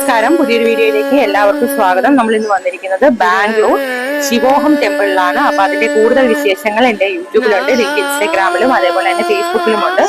നമസ്കാരം, പുതിയൊരു വീഡിയോയിലേക്ക് എല്ലാവർക്കും സ്വാഗതം. നമ്മൾ ഇന്ന് വന്നിരിക്കുന്നത് ബാംഗ്ലൂർ ശിവോഹം ടെമ്പിളിലാണ്. അപ്പൊ അതിന്റെ കൂടുതൽ വിശേഷങ്ങൾ എന്റെ യൂട്യൂബിലുണ്ട്, ലിങ്ക് ഇൻസ്റ്റാഗ്രാമിലും അതേപോലെ തന്നെ ഫേസ്ബുക്കിലുമുണ്ട്.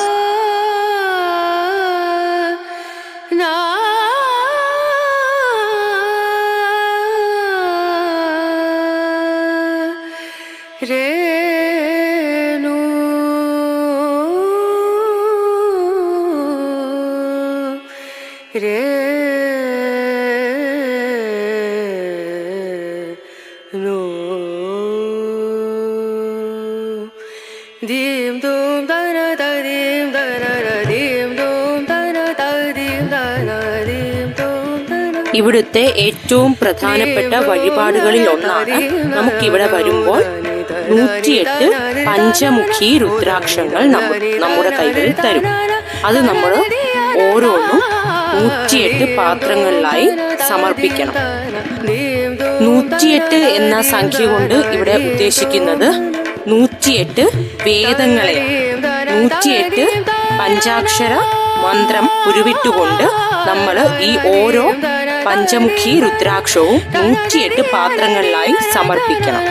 ഇവിടുത്തെ ഏറ്റവും പ്രധാനപ്പെട്ട വഴിപാടുകളിൽ ഒന്നാണ് നമുക്കിവിടെ വരുമ്പോൾ 108 പഞ്ചമുഖി രുദ്രാക്ഷങ്ങൾ നമ്മുടെ കൈകളിൽ തരും. അത് നമ്മൾ ഓരോന്നും 108 പാത്രങ്ങളിലായി സമർപ്പിക്കണം. 108 എന്ന സംഖ്യ കൊണ്ട് ഇവിടെ ഉദ്ദേശിക്കുന്നത് 108 വേദങ്ങളെയാണ്. 108 പഞ്ചാക്ഷര മന്ത്രം ഉരുവിട്ടുകൊണ്ട് നമ്മൾ ഈ ഓരോ പഞ്ചമുഖി രുദ്രാക്ഷവും 108 പാത്രങ്ങളിലായി സമർപ്പിക്കണം.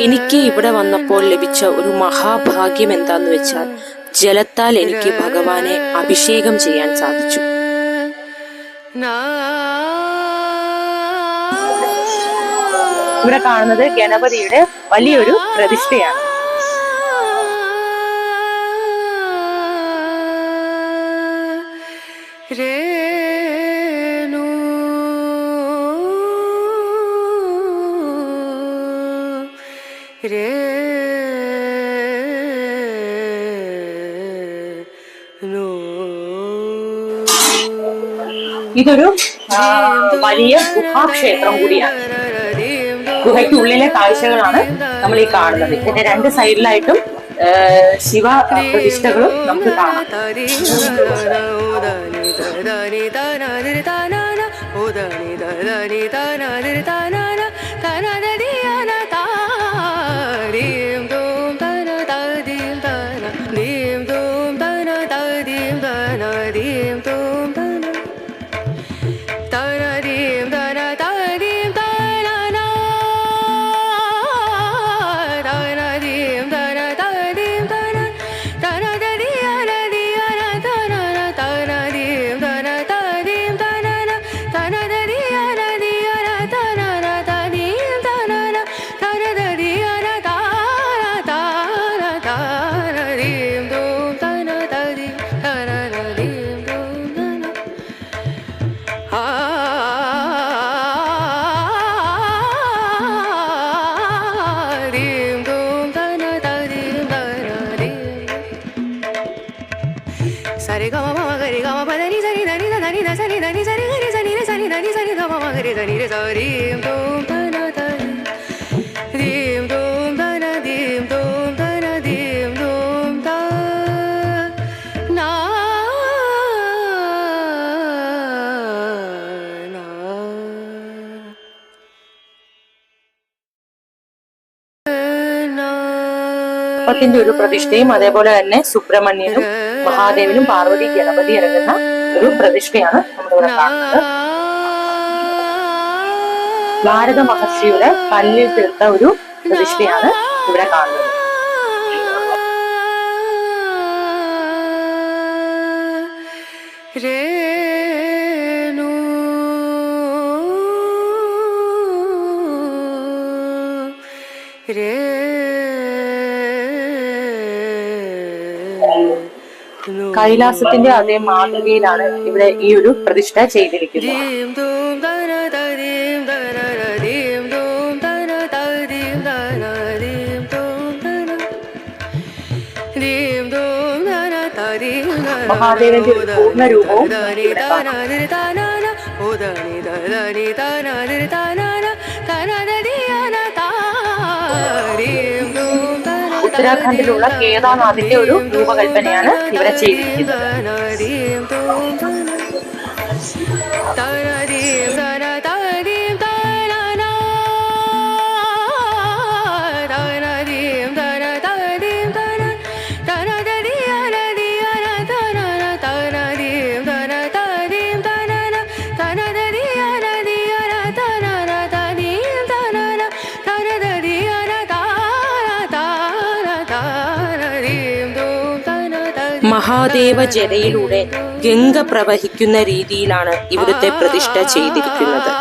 എനിക്ക് ഇവിടെ വന്നപ്പോൾ ലഭിച്ച ഒരു മഹാഭാഗ്യം എന്താന്ന് വെച്ചാൽ ജലത്താൽ എനിക്ക് ഭഗവാനെ അഭിഷേകം ചെയ്യാൻ സാധിച്ചു. ഇവിടെ കാണുന്നത് ഗണപതിയുടെ വലിയൊരു പ്രതിഷ്ഠയാണ്. ഇതൊരു വലിയ ഗുഹാക്ഷേത്രം കൂടിയാണ്. ഗുഹയ്ക്കുള്ളിലെ കാഴ്ചകളാണ് നമ്മൾ ഈ കാണുന്നത്. ഇതിന്റെ രണ്ട് സൈഡിലായിട്ടും ശിവ പ്രതിഷ്ഠകളും നമുക്ക് കാണാം. ത്തിന്റെ ഒരു പ്രതിഷ്ഠയും അതേപോലെ തന്നെ സുബ്രഹ്മണ്യനും മഹാദേവനും പാർവതി ഗണപതി ഇറങ്ങുന്ന ഒരു പ്രതിഷ്ഠയാണ് നമ്മളിവിടെ കാണുന്നത്. നാരദ മഹർഷിയുടെ കല്ലിൽ തീർത്ത ഒരു പ്രതിഷ്ഠയാണ് ഇവിടെ കാണുന്നത്. രേണു കൈലാസത്തിന്റെ അതേ മാതൃകയിലാണ് ഇവിടെ ഈ ഒരു പ്രതിഷ്ഠ ചെയ്തിരിക്കുന്നത്. മഹാദേവന്റെ ഒരു പൂർണ്ണ രൂപവും ഉത്തരാഖണ്ഡിലുള്ള കേദാർനാഥിന്റെ ഒരു രൂപകൽപ്പനയാണ് ഇവിടെ ചെയ്തിരിക്കുന്നത്. മഹാദേവ ജടയിലൂടെ ഗംഗ പ്രവഹിക്കുന്ന രീതിയിലാണ് ഇവിടുത്തെ പ്രതിഷ്ഠ ചെയ്തിരിക്കുന്നത്.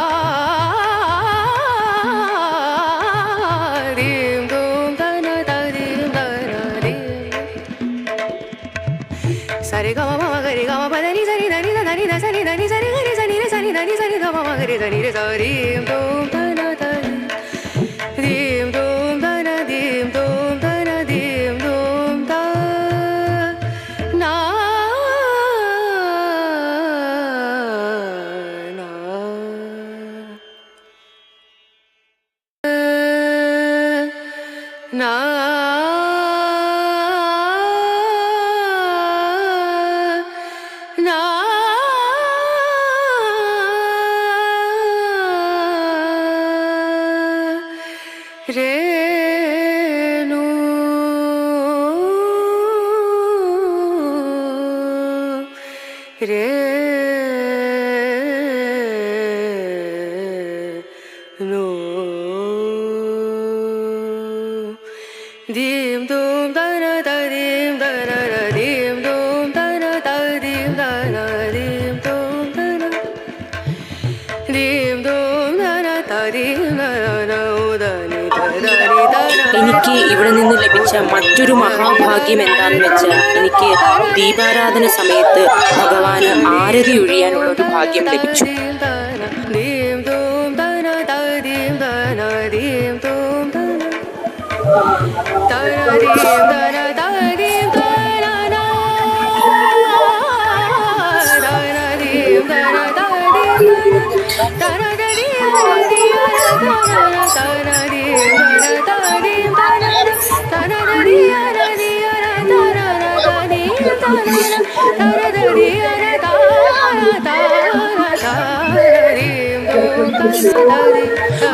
എനിക്ക് ഇവിടെ നിന്ന് ലഭിച്ച മറ്റൊരു മഹാഭാഗ്യം എന്താണെന്ന് വെച്ചാൽ, എനിക്ക് ദീപാരാധന സമയത്ത് ഭഗവാന് ആരതി ഒഴിയാനുള്ള ഒരു ഭാഗ്യം ലഭിച്ചു.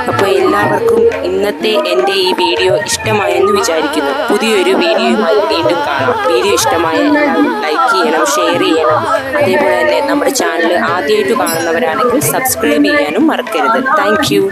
അപ്പോൾ എല്ലാവർക്കും ഇന്നത്തെ എൻ്റെ ഈ വീഡിയോ ഇഷ്ടമായെന്ന് വിചാരിക്കുന്നു. പുതിയൊരു വീഡിയോയുമായി വീണ്ടും കാണാം. വീഡിയോ ഇഷ്ടമായ എല്ലാവരും ലൈക്ക് ചെയ്യണം, ഷെയർ ചെയ്യണം. അതേപോലെ തന്നെ നമ്മുടെ ചാനൽ ആദ്യമായിട്ട് കാണുന്നവരാണെങ്കിൽ സബ്സ്ക്രൈബ് ചെയ്യാനും മറക്കരുത്. Thank you.